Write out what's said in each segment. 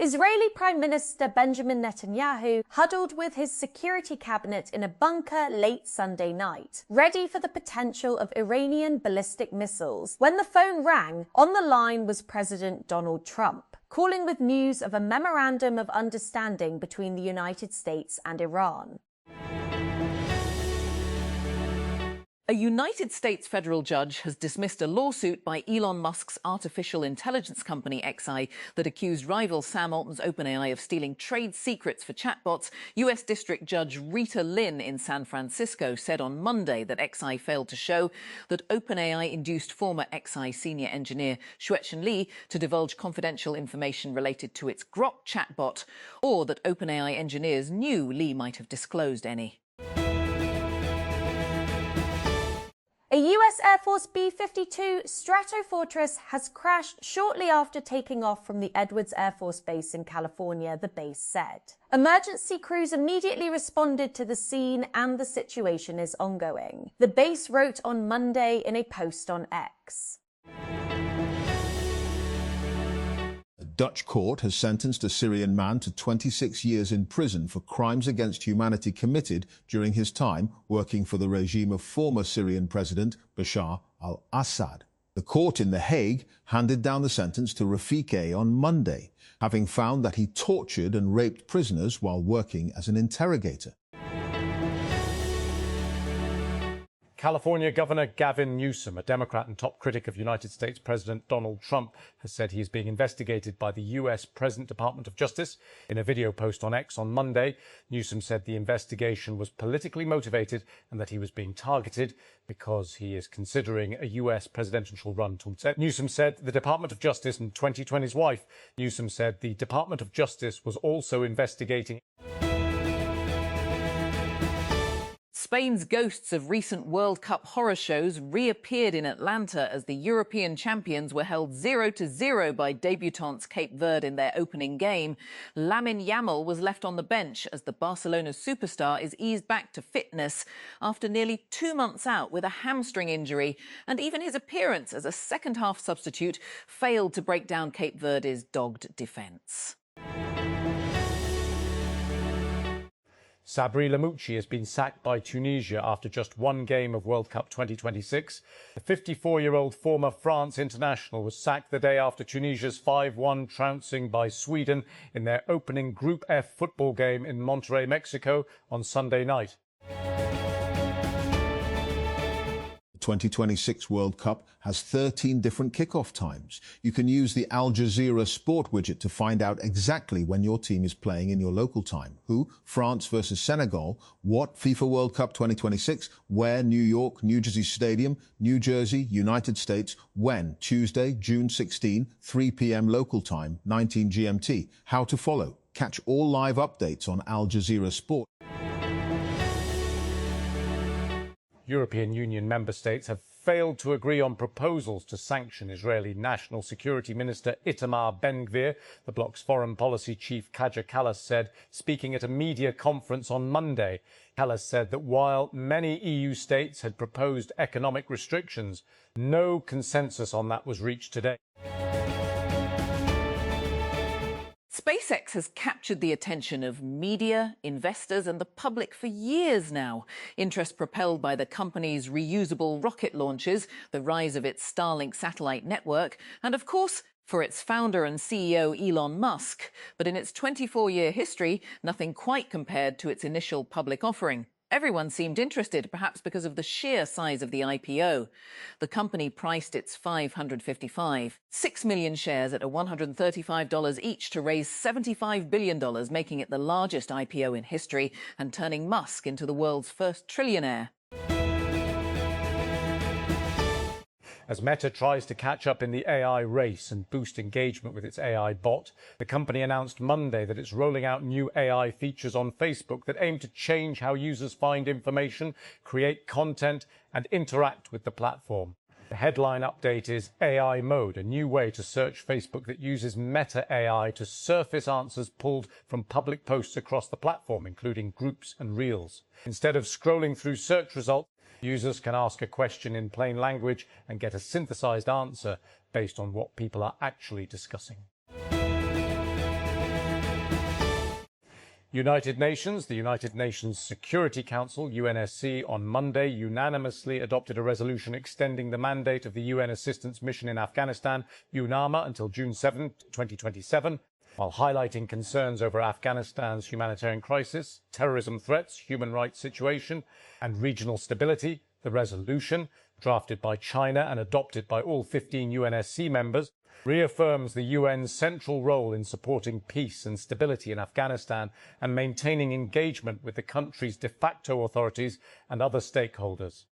Israeli Prime Minister Benjamin Netanyahu huddled with his security cabinet in a bunker late Sunday night, ready for the potential of Iranian ballistic missiles, when the phone rang. On the line was President Donald Trump, calling with news of a memorandum of understanding between the United States and Iran. A United States federal judge has dismissed a lawsuit by Elon Musk's artificial intelligence company XI that accused rival Sam Altman's OpenAI of stealing trade secrets for chatbots. US District Judge Rita Lynn in San Francisco said on Monday that XI failed to show that OpenAI induced former XI senior engineer Xuechen Li to divulge confidential information related to its Grok chatbot, or that OpenAI engineers knew Li might have disclosed any. A US Air Force B-52 Stratofortress has crashed shortly after taking off from the Edwards Air Force Base in California, the base said. Emergency crews immediately responded to the scene and the situation is ongoing, the base wrote on Monday in a post on X. A Dutch court has sentenced a Syrian man to 26 years in prison for crimes against humanity committed during his time working for the regime of former Syrian President Bashar al-Assad. The court in The Hague handed down the sentence to Rafik A. on Monday, having found that he tortured and raped prisoners while working as an interrogator. California Governor Gavin Newsom, a Democrat and top critic of United States President Donald Trump, has said he is being investigated by the U.S. Department of Justice. In a video post on X on Monday, Newsom said the investigation was politically motivated and that he was being targeted because he is considering a U.S. presidential run. Newsom said the Department of Justice, and 2020's wife, Newsom said the Department of Justice was also investigating. Spain's ghosts of recent World Cup horror shows reappeared in Atlanta as the European champions were held 0-0 by debutantes Cape Verde in their opening game. Lamine Yamal was left on the bench as the Barcelona superstar is eased back to fitness after nearly 2 months out with a hamstring injury, and even his appearance as a second-half substitute failed to break down Cape Verde's dogged defence. Sabri Lamouchi has been sacked by Tunisia after just one game of World Cup 2026. The 54-year-old former France international was sacked the day after Tunisia's 5-1 trouncing by Sweden in their opening Group F football game in Monterrey, Mexico on Sunday night. The 2026 World Cup has 13 different kickoff times. You can use the Al Jazeera Sport widget to find out exactly when your team is playing in your local time. Who? France versus Senegal. What? FIFA World Cup 2026. Where? New York, New Jersey Stadium, New Jersey, United States. When? Tuesday, June 16, 3 p.m. local time, 19 GMT. How to follow. Catch all live updates on Al Jazeera Sport. European Union member states have failed to agree on proposals to sanction Israeli National Security Minister Itamar Ben-Gvir, the bloc's foreign policy chief Kaja Kallas said, speaking at a media conference on Monday. Kallas said that while many EU states had proposed economic restrictions, no consensus on that was reached today. SpaceX has captured the attention of media, investors and the public for years now. Interest propelled by the company's reusable rocket launches, the rise of its Starlink satellite network, and of course, for its founder and CEO Elon Musk. But in its 24-year history, nothing quite compared to its initial public offering. Everyone seemed interested, perhaps because of the sheer size of the IPO. The company priced its 6 million shares at $135 each to raise $75 billion, making it the largest IPO in history and turning Musk into the world's first trillionaire. As Meta tries to catch up in the AI race and boost engagement with its AI bot, the company announced Monday that it's rolling out new AI features on Facebook that aim to change how users find information, create content, and interact with the platform. The headline update is AI Mode, a new way to search Facebook that uses Meta AI to surface answers pulled from public posts across the platform, including groups and reels. Instead of scrolling through search results, users can ask a question in plain language and get a synthesized answer based on what people are actually discussing. United Nations, the United Nations Security Council, UNSC, on Monday unanimously adopted a resolution extending the mandate of the UN Assistance Mission in Afghanistan, UNAMA, until June 7, 2027, while highlighting concerns over Afghanistan's humanitarian crisis, terrorism threats, human rights situation, and regional stability. The resolution, drafted by China and adopted by all 15 UNSC members, reaffirms the UN's central role in supporting peace and stability in Afghanistan and maintaining engagement with the country's de facto authorities and other stakeholders.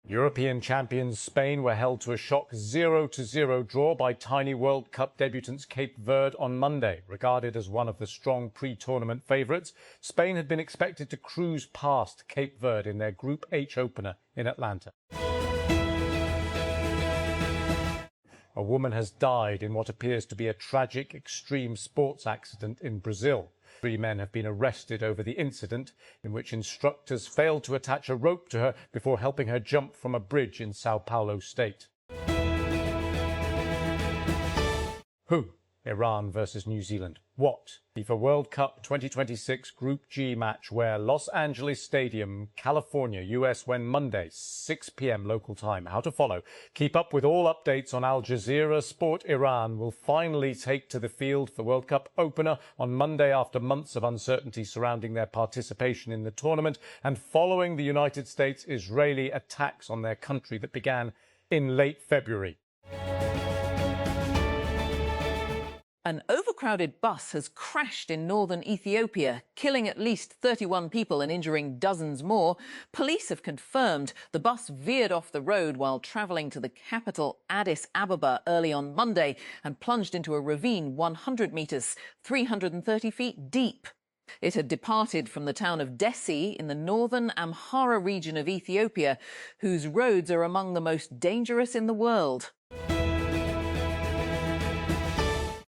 European champions Spain were held to a shock 0-0 draw by tiny World Cup debutants Cape Verde on Monday. Regarded as one of the strong pre-tournament favourites, Spain had been expected to cruise past Cape Verde in their Group H opener in Atlanta. A woman has died in what appears to be a tragic extreme sports accident in Brazil. 3 men have been arrested over the incident, in which instructors failed to attach a rope to her before helping her jump from a bridge in Sao Paulo state. Who? Iran versus New Zealand. What? FIFA World Cup 2026 Group G match where Los Angeles Stadium, California, US, when Monday, 6 p.m. local time. How to follow. Keep up with all updates on Al Jazeera Sport. Iran will finally take to the field for World Cup opener on Monday after months of uncertainty surrounding their participation in the tournament and following the United States-Israeli attacks on their country that began in late February. An overcrowded bus has crashed in northern Ethiopia, killing at least 31 people and injuring dozens more. Police have confirmed the bus veered off the road while travelling to the capital Addis Ababa early on Monday and plunged into a ravine 100 metres, 330 feet deep. It had departed from the town of Dessie in the northern Amhara region of Ethiopia, whose roads are among the most dangerous in the world.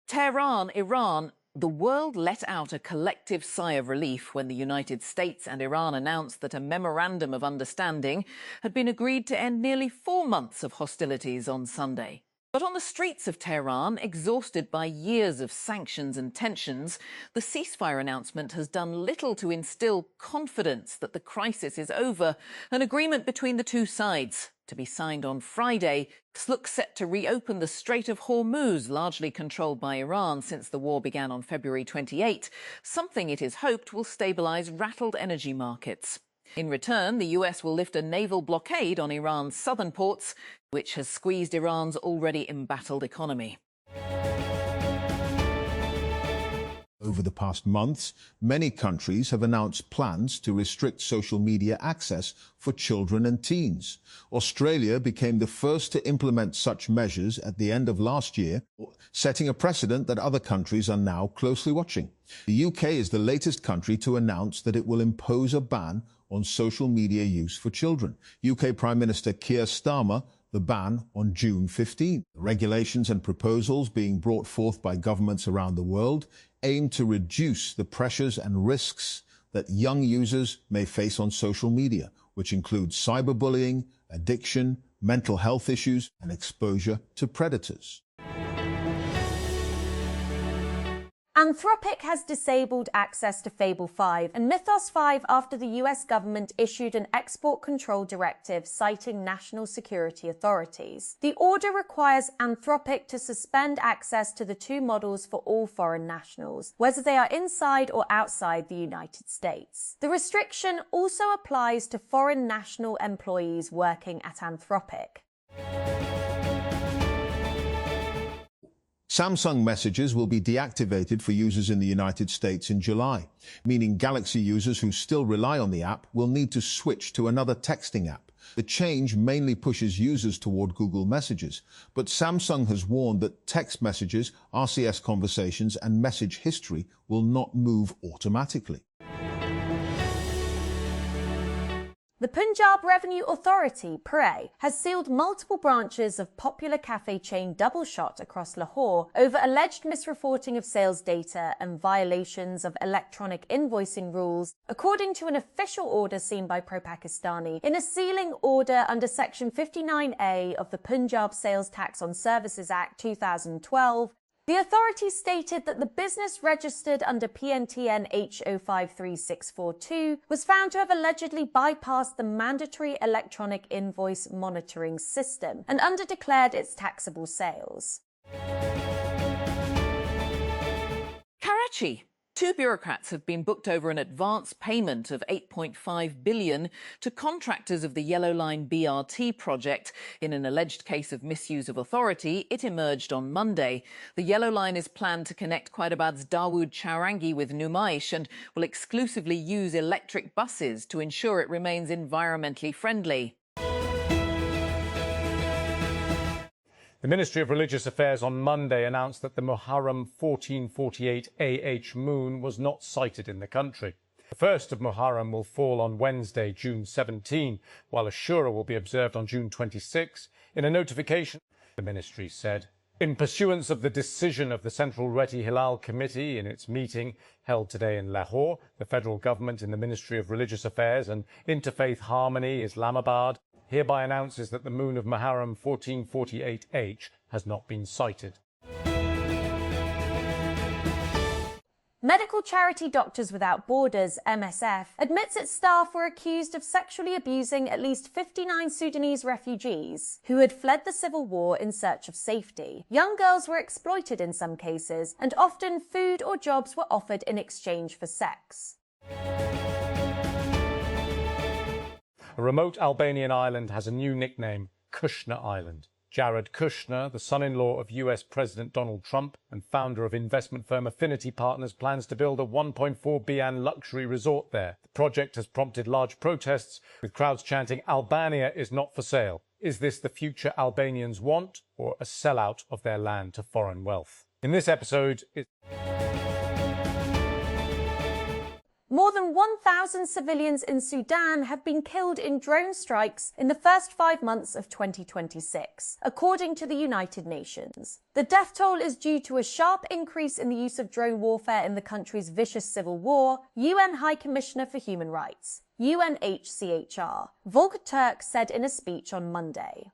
Tehran, Iran. The world let out a collective sigh of relief when the United States and Iran announced that a memorandum of understanding had been agreed to end nearly 4 months of hostilities on Sunday. But on the streets of Tehran, exhausted by years of sanctions and tensions, the ceasefire announcement has done little to instill confidence that the crisis is over. An agreement between the two sides, to be signed on Friday, looks set to reopen the Strait of Hormuz, largely controlled by Iran since the war began on February 28, something it is hoped will stabilise rattled energy markets. In return, the US will lift a naval blockade on Iran's southern ports, which has squeezed Iran's already embattled economy. Over the past months, many countries have announced plans to restrict social media access for children and teens. Australia became the first to implement such measures at the end of last year, setting a precedent that other countries are now closely watching. The UK is the latest country to announce that it will impose a ban on social media use for children. UK Prime Minister Keir Starmer the ban on June 15. Regulations and proposals being brought forth by governments around the world aim to reduce the pressures and risks that young users may face on social media, which include cyberbullying, addiction, mental health issues, and exposure to predators. Anthropic has disabled access to Fable 5 and Mythos 5 after the US government issued an export control directive citing national security authorities. The order requires Anthropic to suspend access to the 2 models for all foreign nationals, whether they are inside or outside the United States. The restriction also applies to foreign national employees working at Anthropic. Samsung messages will be deactivated for users in the United States in July, meaning Galaxy users who still rely on the app will need to switch to another texting app. The change mainly pushes users toward Google Messages, but Samsung has warned that text messages, RCS conversations, and message history will not move automatically. The Punjab Revenue Authority, Pehel, has sealed multiple branches of popular cafe chain Double Shot across Lahore over alleged misreporting of sales data and violations of electronic invoicing rules, according to an official order seen by Pro-Pakistani in a sealing order under Section 59A of the Punjab Sales Tax on Services Act 2012. The authorities stated that the business registered under PNTN H053642 was found to have allegedly bypassed the mandatory electronic invoice monitoring system and underdeclared its taxable sales. Karachi. Two bureaucrats have been booked over an advance payment of $8.5 billion to contractors of the Yellow Line BRT project. In an alleged case of misuse of authority, it emerged on Monday. The Yellow Line is planned to connect Quaidabad's Dawood Chowrangi with Numaish and will exclusively use electric buses to ensure it remains environmentally friendly. The Ministry of Religious Affairs on Monday announced that the Muharram 1448 AH moon was not sighted in the country. The first of Muharram will fall on Wednesday, June 17, while Ashura will be observed on June 26. In a notification, the ministry said, in pursuance of the decision of the Central Reti Hilal Committee in its meeting held today in Lahore, the federal government in the Ministry of Religious Affairs and Interfaith Harmony, Islamabad, hereby announces that the moon of Muharram 1448H has not been sighted. Medical charity Doctors Without Borders, MSF, admits its staff were accused of sexually abusing at least 59 Sudanese refugees who had fled the civil war in search of safety. Young girls were exploited in some cases, and often food or jobs were offered in exchange for sex. A remote Albanian island has a new nickname, Kushner Island. Jared Kushner, the son-in-law of US President Donald Trump and founder of investment firm Affinity Partners, plans to build a $1.4 billion luxury resort there. The project has prompted large protests, with crowds chanting, "Albania is not for sale." Is this the future Albanians want, or a sellout of their land to foreign wealth? In this episode, More than 1,000 civilians in Sudan have been killed in drone strikes in the first 5 months of 2026, according to the United Nations. The death toll is due to a sharp increase in the use of drone warfare in the country's vicious civil war, UN High Commissioner for Human Rights, UNHCHR, Volker Turk said in a speech on Monday.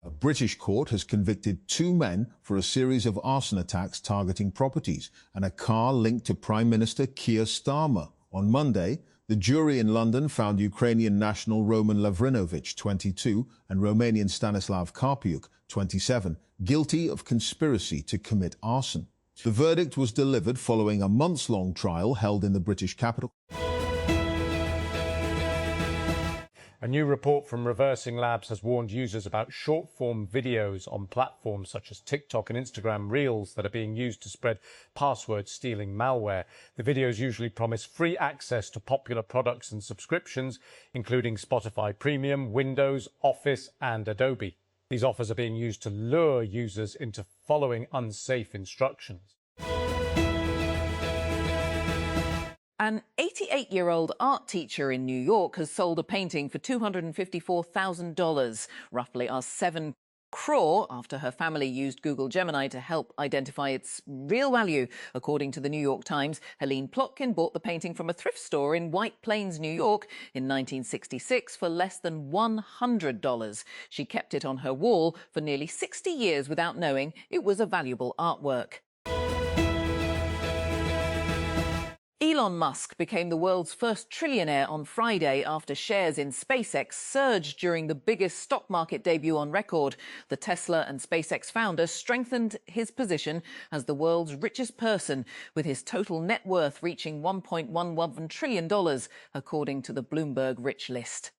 A British court has convicted 2 men for a series of arson attacks targeting properties and a car linked to Prime Minister Keir Starmer. On Monday, the jury in London found Ukrainian national Roman Lavrinovich, 22, and Romanian Stanislav Karpiuk, 27, guilty of conspiracy to commit arson. The verdict was delivered following a months-long trial held in the British capital. a new report from Reversing Labs has warned users about short-form videos on platforms such as TikTok and Instagram Reels that are being used to spread password-stealing malware. The videos usually promise free access to popular products and subscriptions, including Spotify Premium, Windows, Office, and Adobe. These offers are being used to lure users into following unsafe instructions. An 88-year-old art teacher in New York has sold a painting for $254,000, roughly our 7 crore, after her family used Google Gemini to help identify its real value. According to the New York Times, Helene Plotkin bought the painting from a thrift store in White Plains, New York in 1966 for less than $100. She kept it on her wall for nearly 60 years without knowing it was a valuable artwork. Elon Musk became the world's first trillionaire on Friday after shares in SpaceX surged during the biggest stock market debut on record. The Tesla and SpaceX founder strengthened his position as the world's richest person, with his total net worth reaching $1.11 trillion, according to the Bloomberg Rich List.